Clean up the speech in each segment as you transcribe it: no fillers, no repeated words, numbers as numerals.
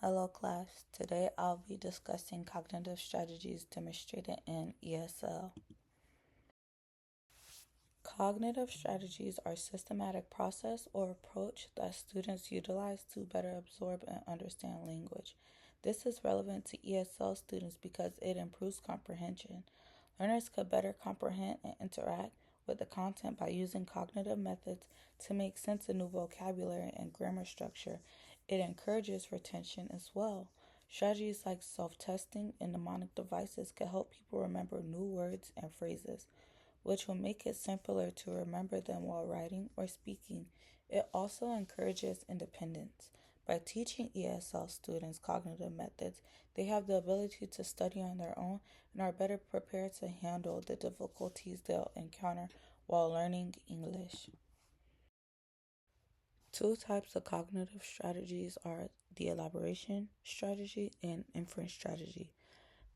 Hello class, today I'll be discussing cognitive strategies demonstrated in ESL. Cognitive strategies are systematic process or approach that students utilize to better absorb and understand language. This is relevant to ESL students because it improves comprehension. Learners could better comprehend and interact with the content by using cognitive methods to make sense of new vocabulary and grammar structure. It encourages retention as well. Strategies like self-testing and mnemonic devices can help people remember new words and phrases, which will make it simpler to remember them while writing or speaking. It also encourages independence. By teaching ESL students cognitive methods, they have the ability to study on their own and are better prepared to handle the difficulties they'll encounter while learning English. Two types of cognitive strategies are the elaboration strategy and inference strategy.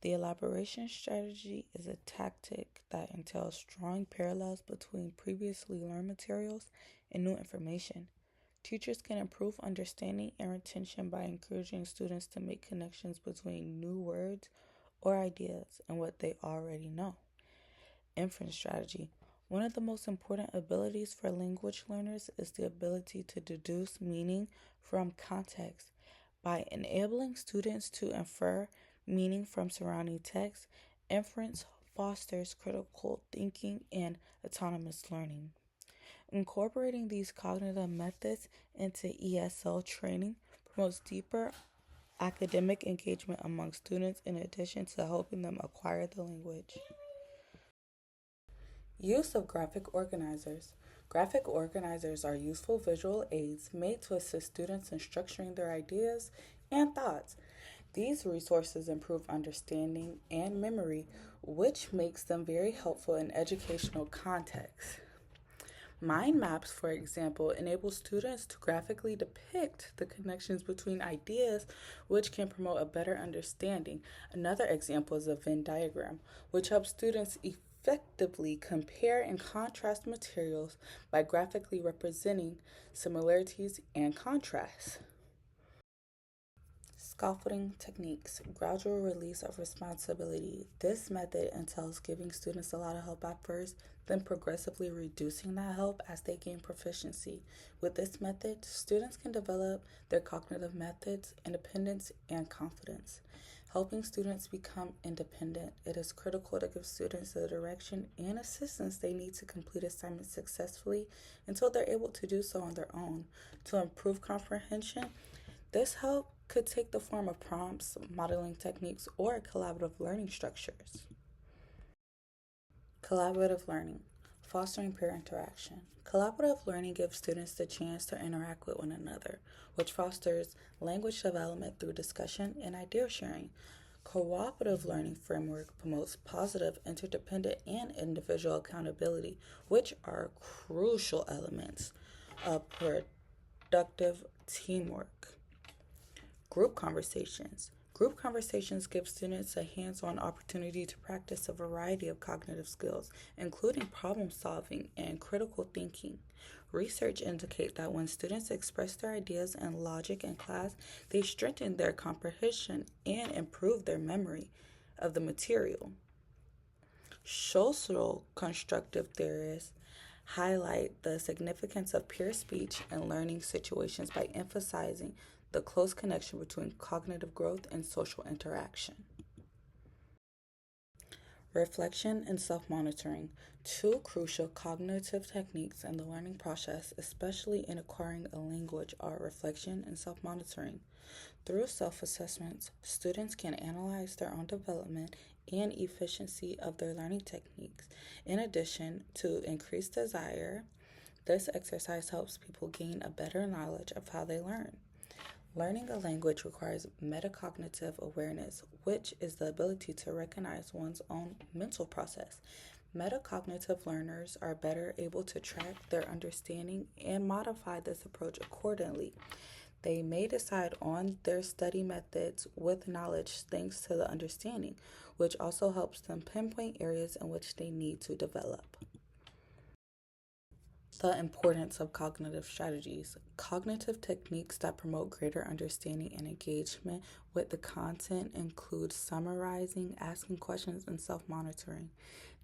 The elaboration strategy is a tactic that entails drawing parallels between previously learned materials and new information. Teachers can improve understanding and retention by encouraging students to make connections between new words or ideas and what they already know. Inference strategy. One of the most important abilities for language learners is the ability to deduce meaning from context. By enabling students to infer meaning from surrounding text, inference fosters critical thinking and autonomous learning. Incorporating these cognitive methods into ESL training promotes deeper academic engagement among students in addition to helping them acquire the language. Use of graphic organizers. Graphic organizers are useful visual aids made to assist students in structuring their ideas and thoughts. These resources improve understanding and memory, which makes them very helpful in educational contexts. Mind maps, for example, enable students to graphically depict the connections between ideas, which can promote a better understanding. Another example is a Venn diagram, which helps students effectively compare and contrast materials by graphically representing similarities and contrasts. Scaffolding techniques, gradual release of responsibility. This method entails giving students a lot of help at first, then progressively reducing that help as they gain proficiency. With this method, students can develop their cognitive methods, independence, and confidence. Helping students become independent. It is critical to give students the direction and assistance they need to complete assignments successfully until they're able to do so on their own. To improve comprehension, this help could take the form of prompts, modeling techniques, or collaborative learning structures. Collaborative learning, fostering peer interaction. Collaborative learning gives students the chance to interact with one another, which fosters language development through discussion and idea sharing. Cooperative learning framework promotes positive, interdependent, and individual accountability, which are crucial elements of productive teamwork. Group conversations. Group conversations give students a hands-on opportunity to practice a variety of cognitive skills, including problem solving and critical thinking. Research indicates that when students express their ideas and logic in class, they strengthen their comprehension and improve their memory of the material. Social constructive theorists highlight the significance of peer speech in learning situations by emphasizing the close connection between cognitive growth and social interaction. Reflection and self monitoring, two crucial cognitive techniques in the learning process, especially in acquiring a language, are reflection and self monitoring. Through self assessments, students can analyze their own development and efficiency of their learning techniques. In addition to increased desire, this exercise helps people gain a better knowledge of how they learn. Learning a language requires metacognitive awareness, which is the ability to recognize one's own mental process. Metacognitive learners are better able to track their understanding and modify this approach accordingly. They may decide on their study methods with knowledge thanks to the understanding, which also helps them pinpoint areas in which they need to develop. The importance of cognitive strategies. Cognitive techniques that promote greater understanding and engagement with the content include summarizing, asking questions, and self monitoring.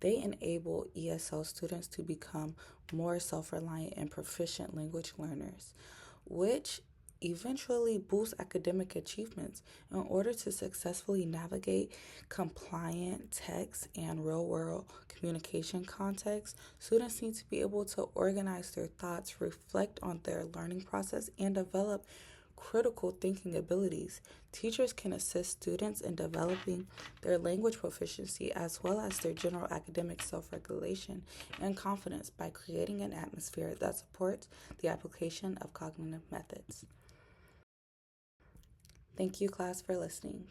They enable ESL students to become more self reliant and proficient language learners, which eventually boosts academic achievements. In order to successfully navigate compliant text and real world communication contexts, students need to be able to organize their thoughts, reflect on their learning process, and develop critical thinking abilities. Teachers can assist students in developing their language proficiency as well as their general academic self regulation and confidence by creating an atmosphere that supports the application of cognitive methods. Thank you, class, for listening.